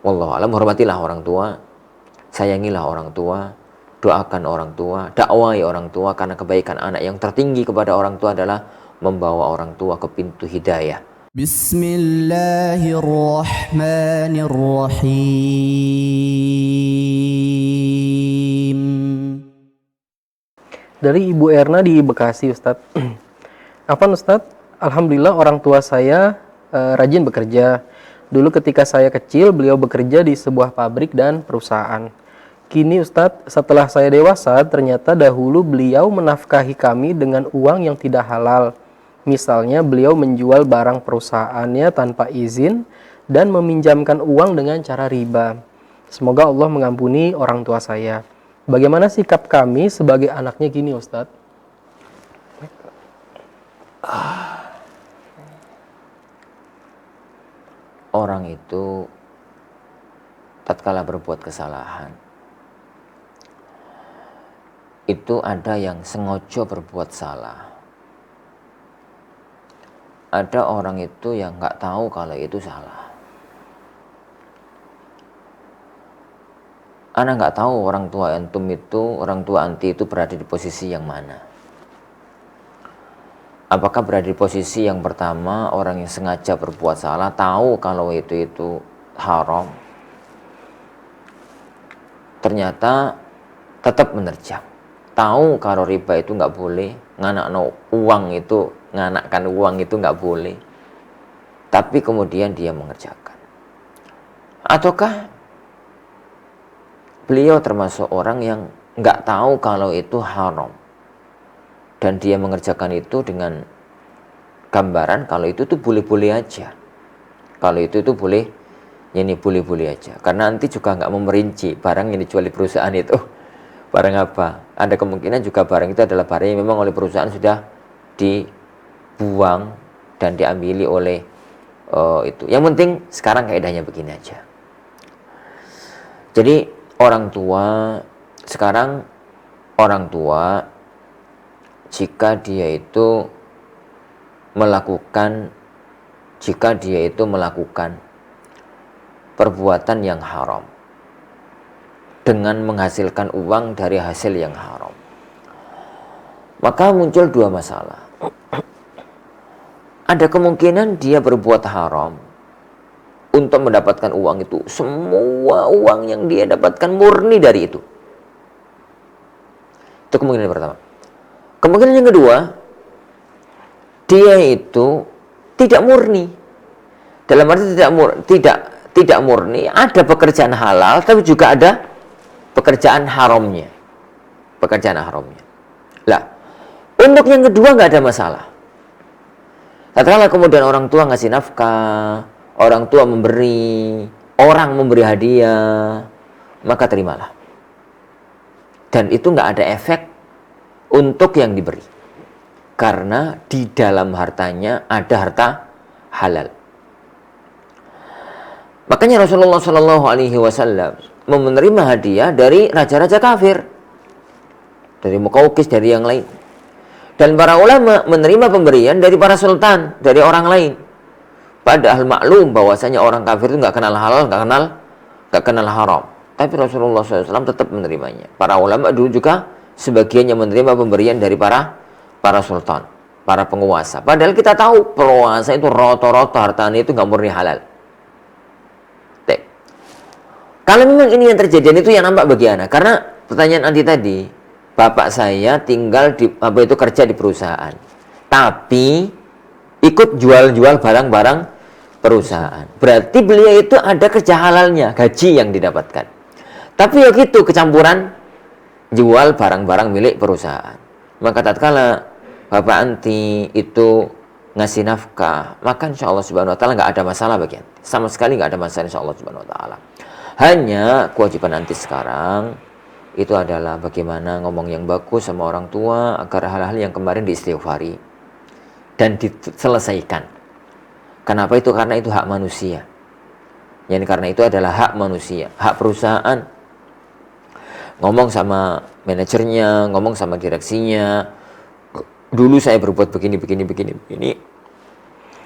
Wallahu a'lam. Hormatilah orang tua, sayangilah orang tua, doakan orang tua, dakwai orang tua, karena kebaikan anak yang tertinggi kepada orang tua adalah membawa orang tua ke pintu hidayah. Bismillahirrahmanirrahim. Dari Ibu Erna di Bekasi, Ustadz. Afwan Ustadz, alhamdulillah orang tua saya rajin bekerja. Dulu ketika saya kecil, beliau bekerja di sebuah pabrik dan perusahaan. Kini Ustadz, setelah saya dewasa, ternyata dahulu beliau menafkahi kami dengan uang yang tidak halal. Misalnya beliau menjual barang perusahaannya tanpa izin dan meminjamkan uang dengan cara riba. Semoga Allah mengampuni orang tua saya. Bagaimana sikap kami sebagai anaknya kini Ustadz? Orang itu tatkala berbuat kesalahan, itu ada yang sengaja berbuat salah. Ada orang itu yang nggak tahu kalau itu salah. Ana nggak tahu orang tua antum itu, orang tua anti itu berada di posisi yang mana. Apakah berada di posisi yang pertama, orang yang sengaja berbuat salah, tahu kalau itu haram, ternyata tetap menerjang. Tahu kalau riba itu nggak boleh, nganakkan uang itu nggak boleh, tapi kemudian dia mengerjakan. Ataukah beliau termasuk orang yang nggak tahu kalau itu haram, dan dia mengerjakan itu dengan gambaran kalau itu tuh boleh-boleh aja. Kalau itu tuh boleh, ya ini boleh-boleh aja. Karena nanti juga nggak memerinci barang yang dijual di perusahaan itu barang apa. Ada kemungkinan juga barang itu adalah barang yang memang oleh perusahaan sudah dibuang dan diambil oleh itu. Yang penting sekarang kaidahnya begini aja. Jadi orang tua jika dia itu melakukan perbuatan yang haram dengan menghasilkan uang dari hasil yang haram, maka muncul dua masalah. Ada kemungkinan dia berbuat haram untuk mendapatkan uang itu, semua uang yang dia dapatkan murni dari itu. Itu kemungkinan pertama. Kemungkinan yang kedua, dia itu tidak murni. Dalam arti tidak murni, ada pekerjaan halal tapi juga ada pekerjaan haramnya. Lah, untuk yang kedua nggak ada masalah. Tatkala kemudian orang tua ngasih nafkah, orang tua memberi hadiah, maka terimalah. Dan itu nggak ada efek untuk yang diberi, karena di dalam hartanya ada harta halal. Makanya Rasulullah Shallallahu Alaihi Wasallam menerima hadiah dari raja-raja kafir, dari Muqawqis, dari yang lain. Dan para ulama menerima pemberian dari para sultan, dari orang lain. Padahal maklum bahwasanya orang kafir itu nggak kenal halal, nggak kenal haram. Tapi Rasulullah SAW tetap menerimanya. Para ulama dulu juga sebagian yang menerima pemberian dari para sultan, para penguasa. Padahal kita tahu penguasa itu rata-rata hartanya itu nggak murni halal. Kalau memang ini yang terjadi, itu yang nampak bagi anak. Karena pertanyaan anti tadi, bapak saya tinggal kerja di perusahaan, tapi ikut jual-jual barang-barang perusahaan. Berarti beliau itu ada kerja halalnya, gaji yang didapatkan. Tapi ya gitu, kecampuran jual barang-barang milik perusahaan. Maka tatkala bapak anti itu ngasih nafkah, maka insya Allah subhanahu wa ta'ala nggak ada masalah bagian. Sama sekali nggak ada masalah insya Allah subhanahu wa ta'ala. Hanya kewajiban anti sekarang itu adalah bagaimana ngomong yang bagus sama orang tua agar hal-hal yang kemarin diistighfari dan diselesaikan. Kenapa itu? Karena itu hak manusia. Yani karena itu adalah hak manusia, hak perusahaan. Ngomong sama manajernya, ngomong sama direksinya, dulu saya berbuat begini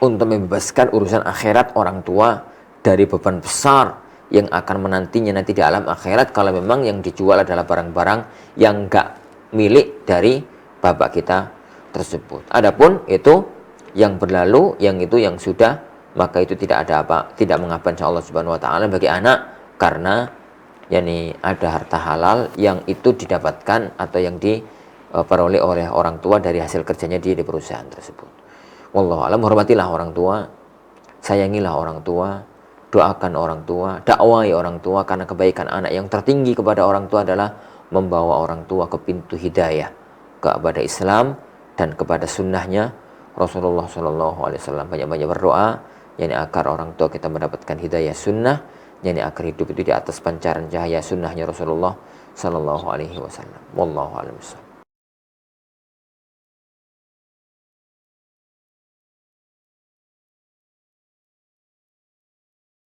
untuk membebaskan urusan akhirat orang tua dari beban besar yang akan menantinya nanti di alam akhirat kalau memang yang dijual adalah barang-barang yang enggak milik dari bapak kita tersebut. Adapun itu yang berlalu, yang itu yang sudah, maka itu tidak ada apa, tidak mengapa insyaallah subhanahu wa ta'ala bagi anak, karena yakni ada harta halal yang itu didapatkan atau yang diperoleh oleh orang tua dari hasil kerjanya dia di perusahaan tersebut. Wallahu a'lam. Hormatilah orang tua, sayangilah orang tua, doakan orang tua, dakwai orang tua, karena kebaikan anak yang tertinggi kepada orang tua adalah membawa orang tua ke pintu hidayah, kepada Islam dan kepada sunnahnya Rasulullah Shallallahu Alaihi Wasallam. Banyak-banyak berdoa, yakni agar orang tua kita mendapatkan hidayah sunnah, yakni agar hidup itu di atas pancaran cahaya sunnahnya Rasulullah Shallallahu Alaihi Wasallam. Wallahu a'lam bishawab.